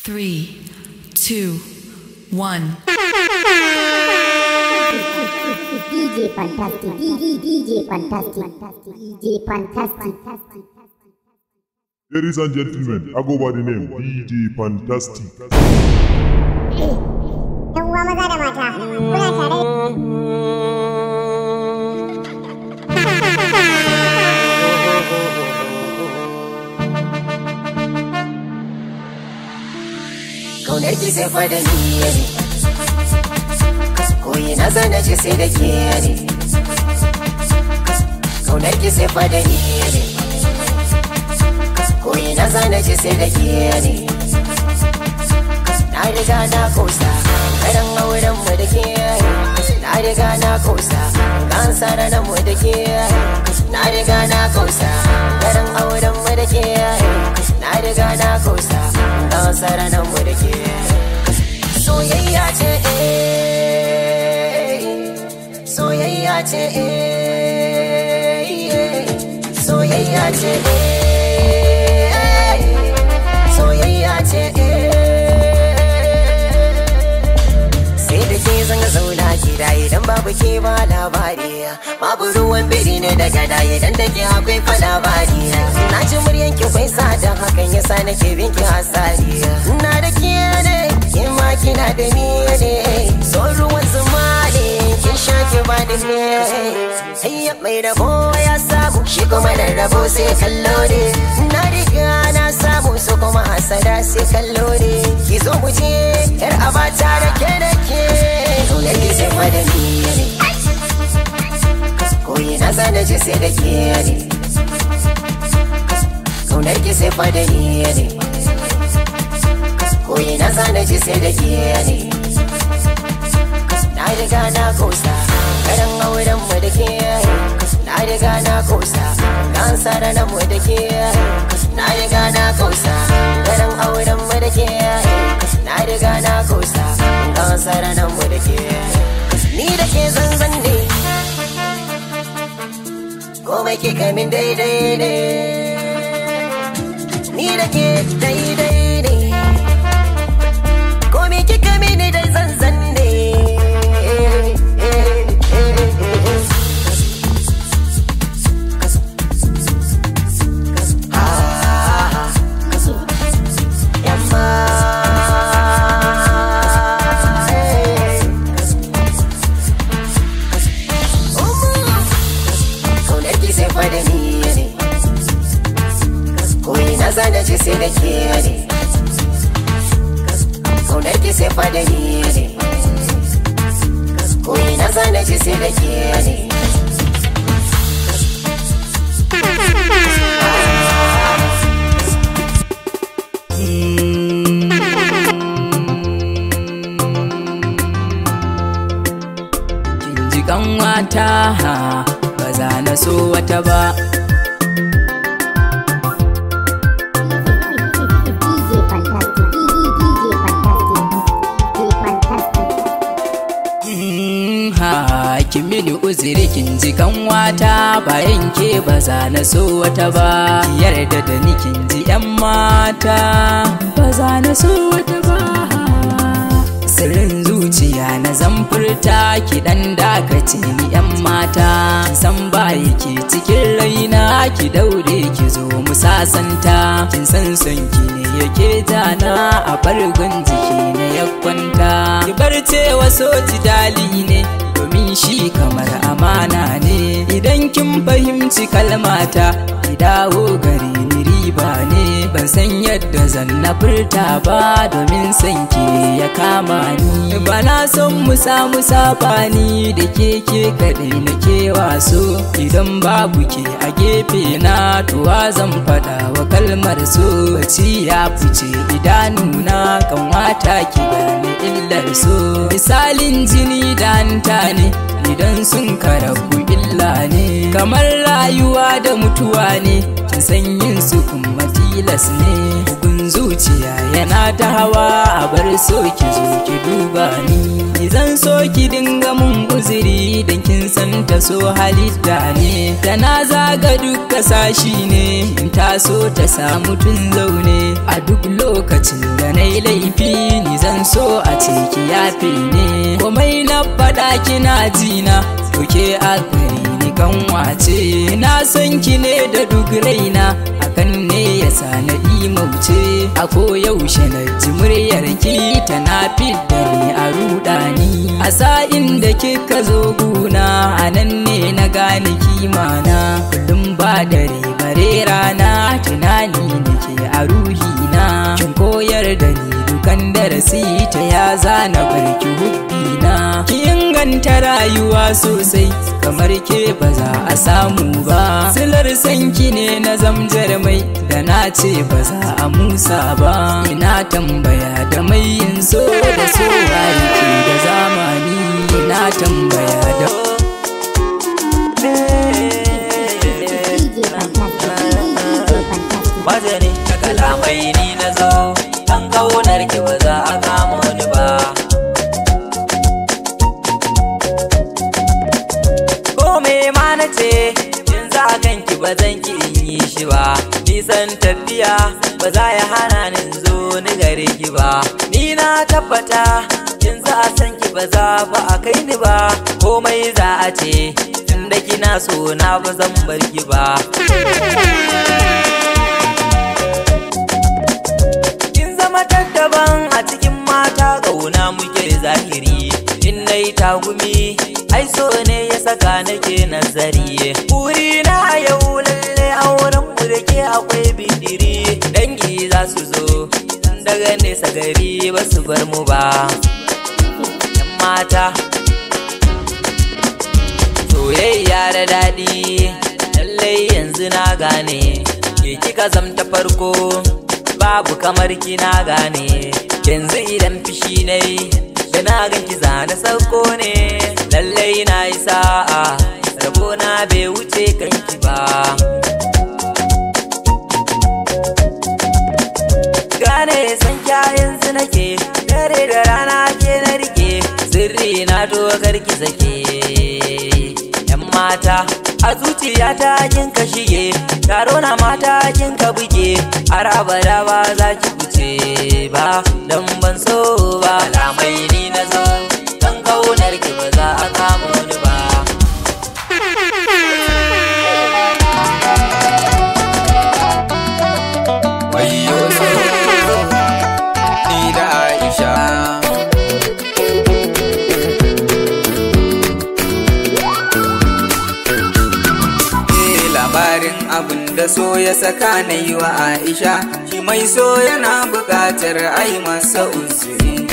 3, 2, 1. DJ Fantastic, DJ Fantastic, DJ Fantastic. Ladies and gentlemen, I go by the name DJ Fantastic. Yan uwa maza da mata, kuna tare? Kaunar ki sai fa da ni ne, koyi na zana ce sai da ke ne. Kaunar ki sai fa da ni ne, koyi na zana ce sai da ke ne. Na riga na kosa, karan auren mu da ke. Na riga na kosa, kan sararin mu da ke. Na riga na kosa, karan auren mu da ke. Na riga na kosa, kan sararin mu da ke. Soyayya ce soyayya ce soyayya ce soyayya ce. Sai da ke zanga zauna gida idan babu ke ba labari, babu ruwan biri ne daga da idan da ke akwai fa labari. Na ji muryan ki kwai sa don hakan yasa nake bin ki hasari. Na da ke ne ma kina da ni ne, so ruwan zuma ne kin sha ki ba da ne. Hayya mai rabo ya samu shi kuma da rabo sai kallo ne. Na riga na samu su kuma hasada sai kallo ne. Ki zo mu je yar abata da ke da ke. Kaunar ki sai fa da ni ne, koyi na zana ce sai da ke ne. Kaunar ki sai fa da ni ne, koyi na zana ce sai da ke ne. Na riga na kosa, karan auren mu da ke. Na riga na kosa, kan sararin mu da ke. Na riga na kosa, karan auren mu da ke. Na riga na kosa, kan sararin mu da ke. Ni da ke zanzan ne, komai ke kamin daidai ne. Ni da ke daidai ne, komai ke kamin da zanzan ne. Zana ce sai da ke ne, kaunar ki sai fa da ni ne, koyi na zana ce sai da ke ne. Kin ji kanwata ba za na so wata ba. Kin mini uzuri kin ji kanwata, bayan ke ba za na so wata ba. Yarda da ni kin ji yan mata, ba za na so wata ba. Sirrin zuciya na zamfurta ki dan dakace ni yan mata. San ba yake cikin raina ki daure ki zo mu sasanta. Kin san son ki ne yake jana a bargun jiki ne ya kwanta. Ki bar cewa so jidali ne, domin shi kamar amana ne. Idan kin fahimci kalmata ki dawo gare ni riba ne. Ban san yadda zan na furta ba, domin san ki ya kama ni. Bana son mu samu sabani da ke kaɗai na ke waso. Idan babu ke a gefe na tuwa zan faɗa wa kalmar so. Bacci ya fice idanuna kanwata ki gane illar so. Misalin jini da hanta ne, idan sun karabu illa ne. Kamar rayuwa da mutuwa ne, kin san yin su kuma tilas ne. Bugun zuciya yana ta hawa a bar so ki zo ki duba ni zan so ki dinga mun uzuri dan kin san ta so halitta ne. Tana zaga duka sashi ne in ta so ta samu tun zaune. A duk lokacin da na yi laifi ni zan so a ce ki yafe ne. Komai na faɗa kina jina ke a gari ni kanwace. Na san ki ne da duk raina hakan ne ya sa na imauce. A koyaushe na ji muryar ki tana fidda ni a rudani. A sa'in da kika zo guna a nan ne na gane kimana. Kullum ba dare bare rana tunani nake a ruhina. Kin koyar da ni dukan darasi ta ya zana barki hubbina. Ki inganta rayuwa sosai kamar ke ba za a samu ba. Silar sanki ne na zamjar mai da na ce ba za a musa ba. Ina tambaya da mai yin so da so ke da zamani. Ina tambaya da Mazani ta kalamai ni na zo dan kaunar ki ba za a kamo ni ba. Ko me ma na ce in za a kanki ba zan ki in yi shi ba. Nisan tafiya ba za ya hana ni zo ni gare ki ba. Ni na tabbata in za a san ki ba za ba a kai ni ba. Komai za a ce tunda kina so na ba zan bar ki ba. Daban a cikin mata gauna muke zahiri. In nayi tagumi ai so ne ya saka nake nazari. Buri na yau lalle auren mu da ke akwai bidiri. Dangi za su zo daga nesa gari ba su bar mu ba. Yan mata soyayya da daɗi lallai yanzu na gane. Ke kika zamta farko babu kamar kina gane. Yanzu idan fishi nai da na ganki zana sauko ne. Lallai na yi sa'a rabona bai wuce kanki ba. Gane san kya yanzu nake dare da rana ke na rike. Sirri na dogar ki sake. Yan mata a zuciyata kin ka shige. Taro na mata kin ka buge. Arabada ba za ki wuce ba dan ban so ba. Kalamai ni na zo dan kaunar ki ba za a kamo ni ba. Wayyo so ni da Aisha. Labarin abin da so ya saka na yi wa Aisha. Shi mai so yana buƙatar ai masa uzuri.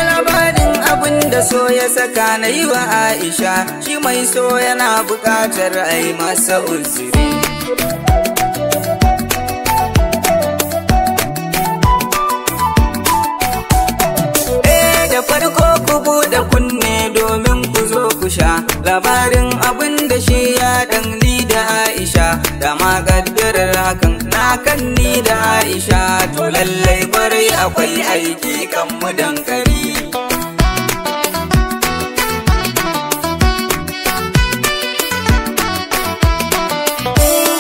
Labarin abin da so ya saka na yi wa Aisha. Shi mai so yana buƙatar ai masa uzuri. Farko ku buɗe kunne domin ku zo ku sha labarin abin da shi ya ɗan ni da Aisha. Da ma kaddarar hakan na kan ni da Aisha. To lallai kwarai akwai aiki kan mu dankali.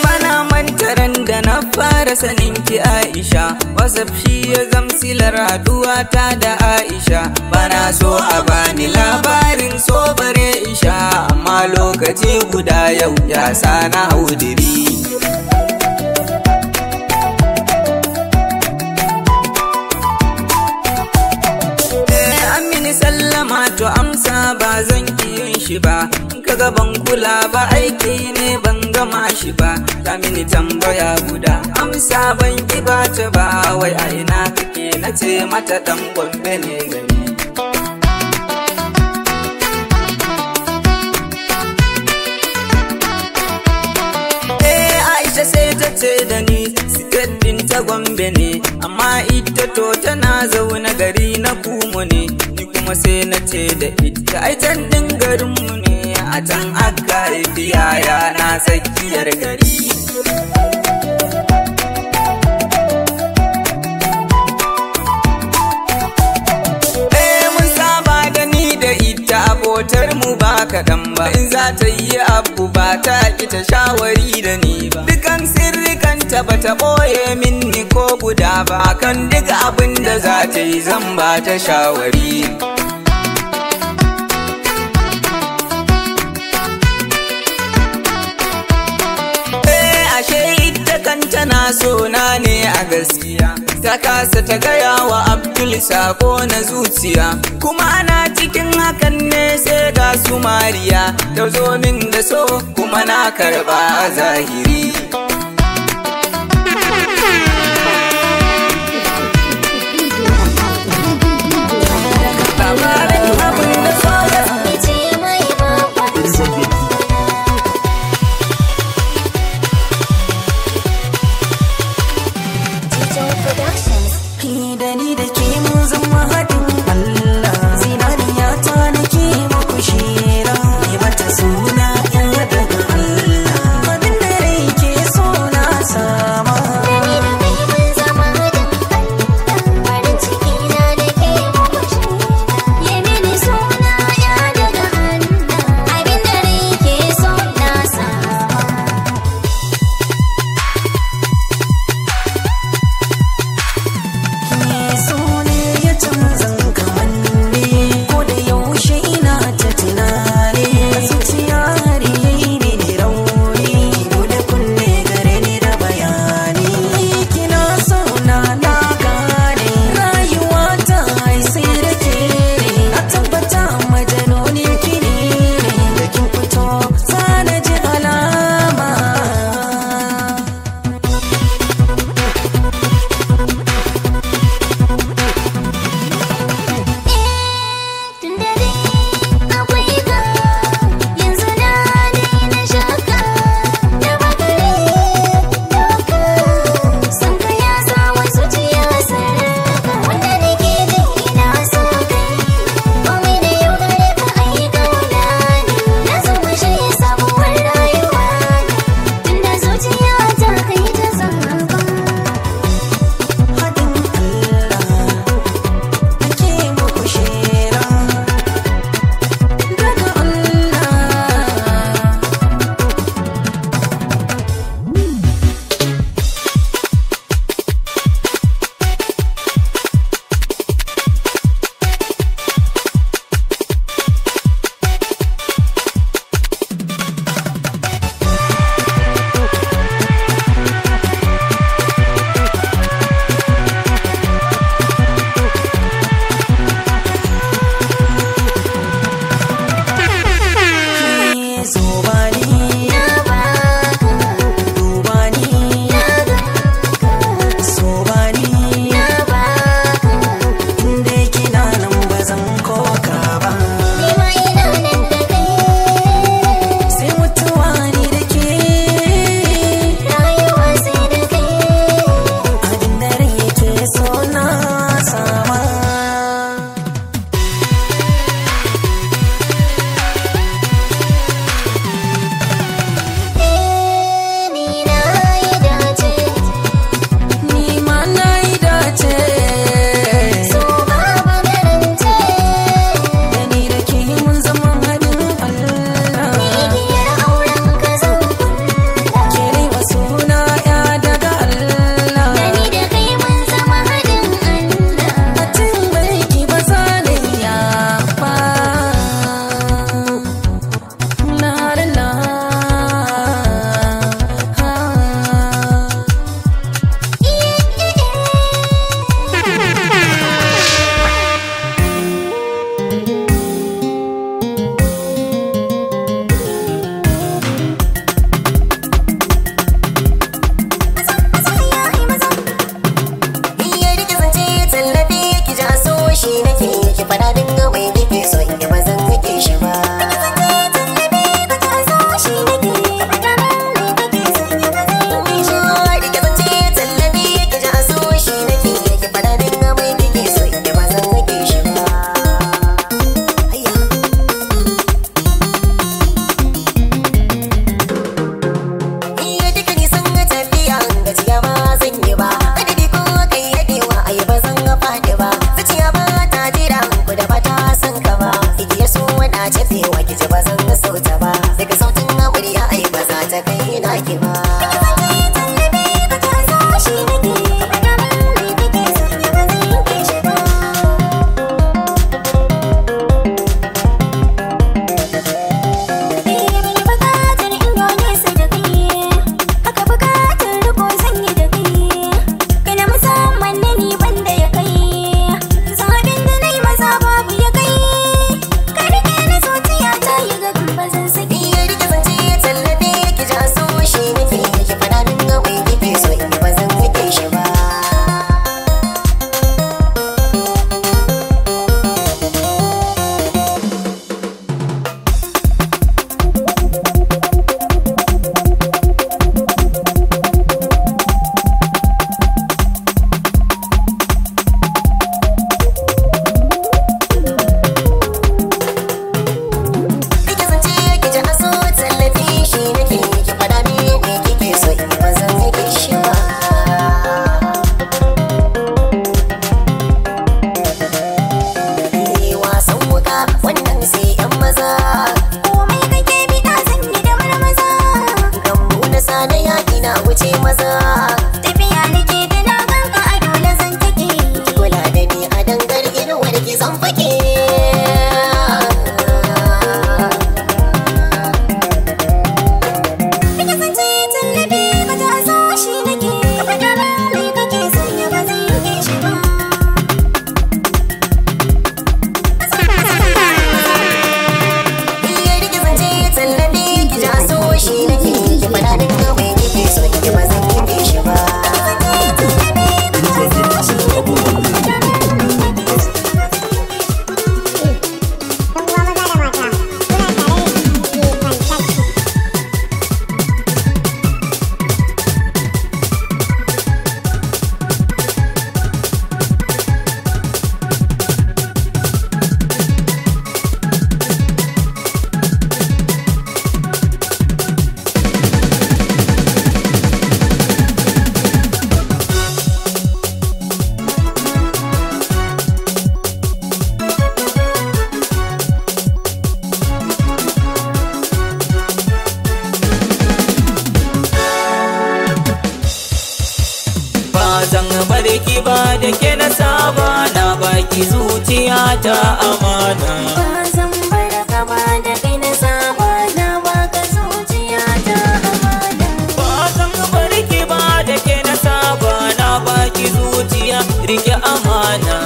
Bana mantaran da na fara sanin ki Aisha. WhatsApp shi ya zamsilar haduwa ta da Aisha. Bana so a bani labarin so bare isha. Amma lokaci guda yau ya sa na haudiri. Amini sallama to amsa ba zan ki yin shi ba. Kaga ban kula ba aiki ne ban gama shi ba. Ta mini tambaya guda amsa ban ki ba ta ba. Wai a ina kake na ce mata dan Gombe ne gari. Aisha sai ta ce da ni siket din ta Gombe ne. Amma ita to tana zaune gari na Kumo ne. Ni kuma kuma sai na ce da ita ai can din garinmu ne a can aka haifi yaya na tsakiyar gari. Mun saba da ni da ita abotar mu ba kaɗan ba, in za ta yi abu ba ta ki ta shawari da ni ba, dukan sirrikanta ba ta ɓoye minni ko guda ba, kan duk abin da za ta yi zan ba ta shawari. Ashe ita kan tana so na ne a gaskiya, ta kasa ta gaya wa Abdul sako na zuciya, kuma ana cikin hakan ne sai ga su Mariya ta zo min da so kuma na karba a zahiri. Da ni da ke mun zama haɗin Allah, zinariya ta nake muku shira, yi mata suna yan daga Allah, abin da rai ke saki ba. Barki ba da ke na saba na baki zuciya ta amana. Ba zan barka ba da kai na saba na baka zuciya ta amana. Ba zan barki ba da ke na saba na baki zuciya rike amana.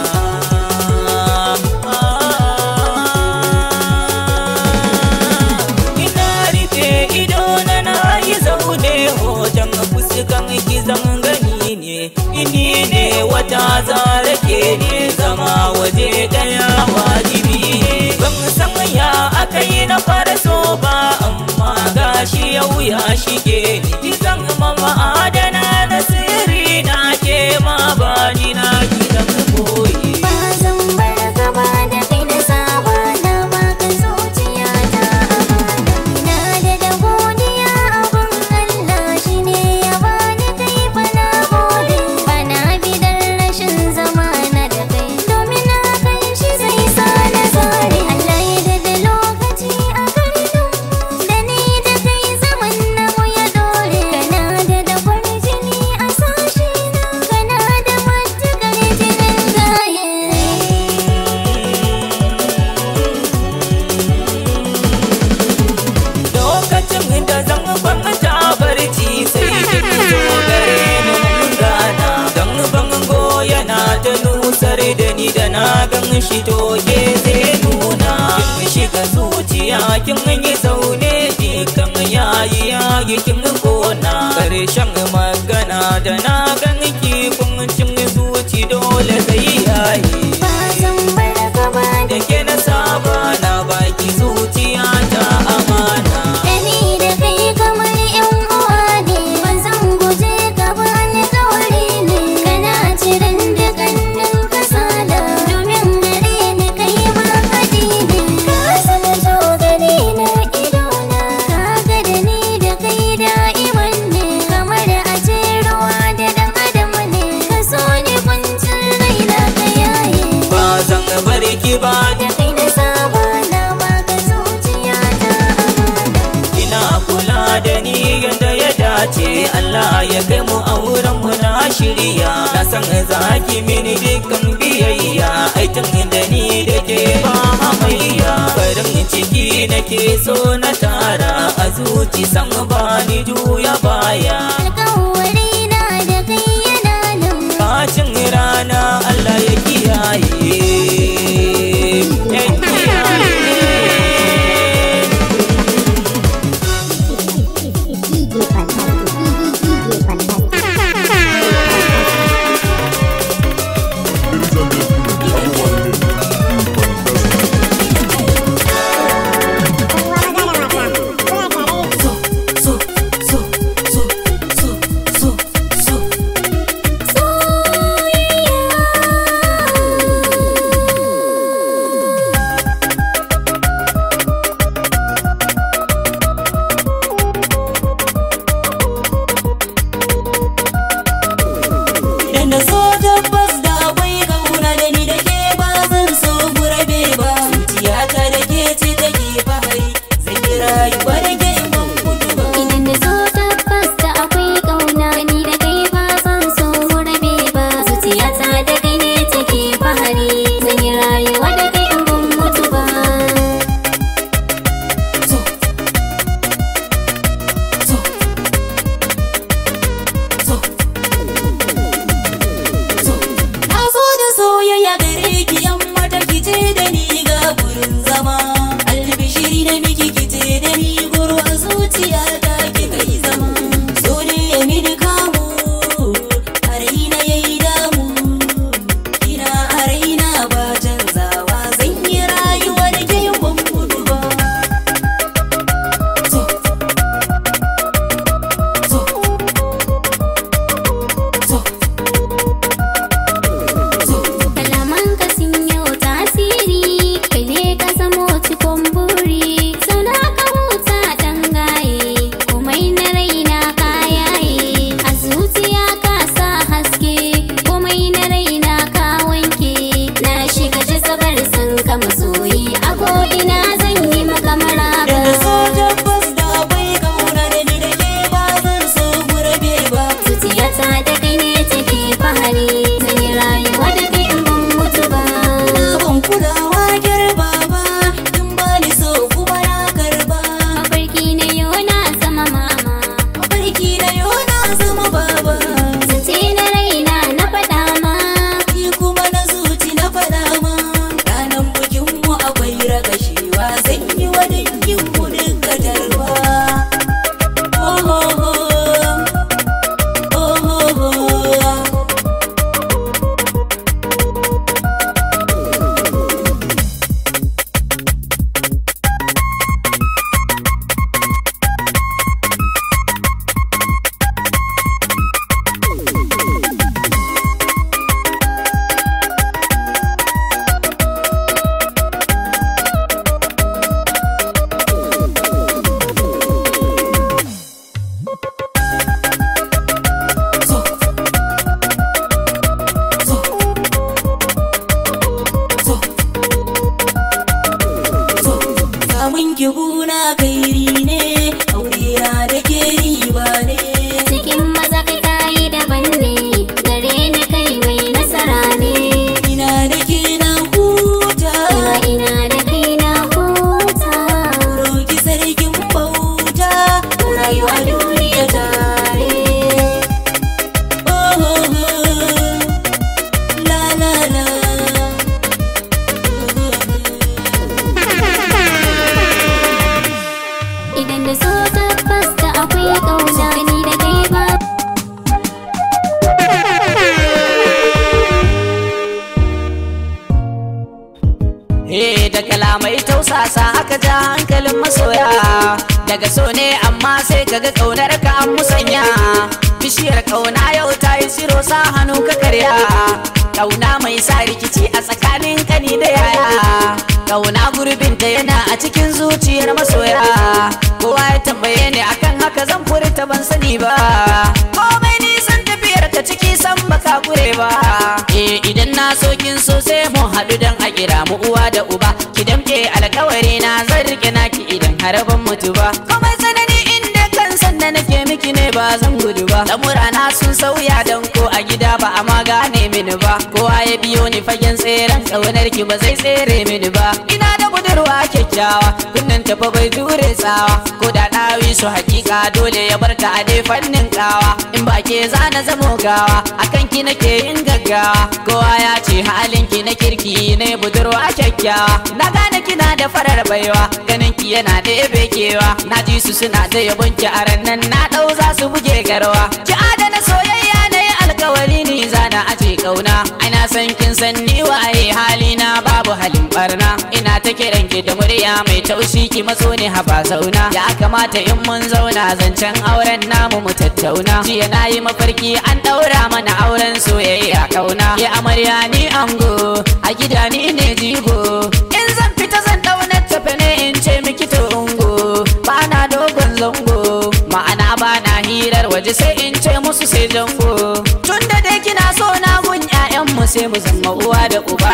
Ina rufe ido na yi zaune hoton fuskan kizan gani ne. Ini ne wata zara ke ne zama waje daya wajibi ne. Ban san ya akai na fara so ba amma gashi yau ya shige ni. Zan mama adana na sirri na ke ma bani na gidan koyi. Ba zan barka ba da kai na saba na baka zuciya ta amana. Ina da godiya abun Allah shi ne ya bani kai fa na gode. Bana bidar rashin zama na da kai domin na kan shi zai sa na zare. Allah ya dade lokaci a garin da ni da kai zaman na mu ya dore. Kana da kwarjini a sashi na kana da matukar jinin gaye. Lokacin da zan kwanta barci sai kin zo gare ni mun gana. Dan bango yana ta nusar da ni da na gan shi toke zai nuna. Kin shiga zuciya kin yi zaune dukan yayi kin kona. Karshen magana da na gan ki kuncin zuci dole zai yayi. Ba zan barka ba Da ke na saba na baki zuciya ta amana. da ni da kai kamar yan uwa ne. Ba zan guje ka ba alƙawari ne. Kana ciran dukkanin kasala domin gare ni kai ma haɗi ne. Ka san so gare na idona ka ga da ni da kai da'iman ne. Kamar a ce ruwa da dace Allah ya kai mu auren mu na shirya na san zaki mini dukkan biyayya aitin da ni da ke ba hamayya farin ciki nake so na tara a zuci san ba ni juya baya alƙawari na da kai yana nan bacin rana Allah ya kiyaye ya kiyaye Da so tabbas da akwai kauna da ni da ke ba zan so gurabe ba zuciyata da ke ce take fahari zan yi rayuwa da ke in ban mutu ba idan da so tabbas da akwai ƙauna ni da kai ba zan so mu rabe ba zuciyata da kai ne take fahari zan yi rayuwa da kai in ban mutu ba na so da soyayya gare ki yan mata ki ce da ni ga gurin zama albishiri na miki ki ce da ni guru a zuciyata ki kai zama so ne ya mini kamu a raina ya yi damu kina a raina ba canzawa zan yi rayuwa da ke yin ban mutu ba kalaman ka sun yi tasiri kai ne ka zamo cikon buri sauna ka huta dan gaye komai na raina ka yaye a zuciya ka sa haske komai na raina ka wanke na shiga jazabar san ka masoyi a ko'ina zan yi maka maraba da so tabbas da akwai kauna da ni da ke ba zan so gurabe ba zuciyata da kai ne take fahari zan yi rayuwa da kai in ban mutu ba na ban kulawa girba ba in ba ni so kuma na karba mafarki na yau na zama mama mafarki na yau na zama baba zance na raina na faɗa ma ni kuma na zuci na faɗa ma ranar bikin mu akwai ragashewa zan yi wa dangin mu duka tarba oh oh oh oh oh oh samun ki guna kairi ne aurera da ke riba ne cikin maza kai kayi daban ne gare ni kai mai nasara ne ina da ke na huta ina da kai na huta roki sarkin bauta rayuwa duniya tare oh oh oh la la la idan da so tabbas da akwai ƙauna ni da kai ba da kalamai tausasa aka ja hankalin masoya daga so ne amma sai kaga kaunar ka an musanya bishiyar kauna yau ta yi siro sa hannu ka karya kauna mai sa rikici a tsakanin kani da yaya kauna gurbinta yana a cikin zuciyar masoya kowa ya tambaye ni akan haka zan furta ban sani ba komai nisan tafiyar ka ciki san baka kure ba idan na so kin so sai mu haɗu dan a kira mu uwa da uba ki damke alkawari na zan rike naki idan har ban mutu ba komai sanani inda kan san da nake miki ne ba ba zan gudu ba. Lamurana sun sauya dan ko a gida ba a ma gane mini ba. Kowa ya biyo ni fagen tseren ƙaunar ki ba zai tsere mini ba. Ina da budurwa kyakkyawa kunnen tafa bai jure tsawa. Ko da ɗawi su hakika dole ya barta a dai fannin kawa. In ba ke zana zamo gawa akan ki nake yin gaggawa. Kowa ya ce halin ki na kirki ne budurwa kyakkyawa. Na gane kina da farar baiwa ganin ki yana da bekewa. Na ji su suna da yabon ki a rannan na ɗau za su buge garwa. Ki adana soyayya na yi alkawari ni zana aje kauna. Ai na san kin san ni waye halina babu halin barna. Ina ta kiran ki da murya mai taushi ki matso ni haba zauna. Ya kamata in mun zauna zancen auren namu mu tattauna. Jiya na yi mafarki an ɗaura mana auren soyayya kauna. Ya amarya ni ango a gida ni ne jigo. In zan fita zan ɗauna tafe ne in ce miki to ungo. Ba na dogon zango ma'ana ba na hirar waje sai in ce musu sai jango. Tunda dai kina so na gun 'ya'yanmu sai mu zama uwa da uba.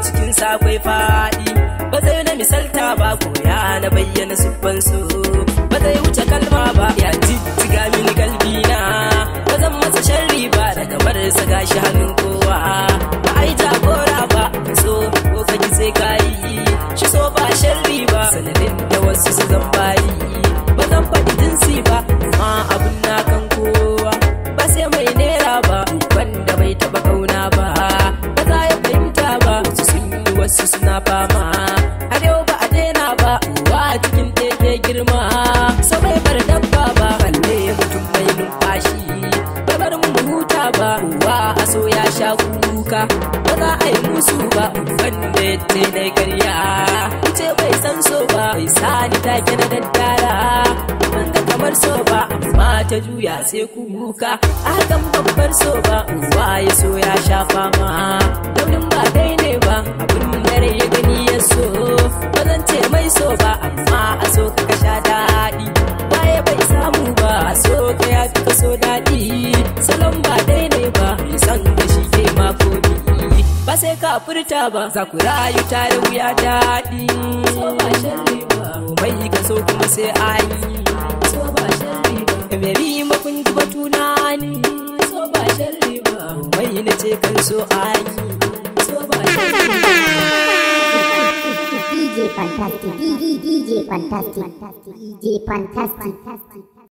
cikin sakwai faɗi ba zai na misalta ba koya na bayyana siffan su ba zai wuce kalma ba ya jijjiga mini kalbi na ba zan masa sharri ba da kamar sa gashi hannun kowa ba ai jagora ba so ko kaji sai kai shi so ba sharri ba sanadin da wasu su zan bayi ba zan faɗi jinsi ba amma abun na kan kowa ba sai mai nera ba wanda bai taɓa kauna ba ba za ya fahimta ba wasu sun yi wasu suna fama har yau ba a daina ba wa cikin teke girma sau bai bar dabba ba balle mutum mai numfashi bai bar mu huta ba wa a so ya sha kuka ba za a yi musu ba wanda ya ce na karya ce bai san so ba bai sani take na daddara ban ga kamar so ba amma ta juya sai kuka a hakan babbar so ba wa ya so ya sha fama launin ba dai ne ba abin dare ya gani ya so ba zan ce mai so ba amma a so ka sha daɗi waye bai samu ba a so ka ya fi ka so daɗi salon ba dai ne ba bai san ka shi ke mako ba sai ka furta ba za ku rayu tare wuya daɗi so ba sharri ba mai ka so kuma sai an yi so ba sharri ba kamari makon ji batuna ni so ba sharri ba mai na ce kan so an yi so ba sharri ba DJ Fantastic, DJ Fantastic, DJ Fantastic.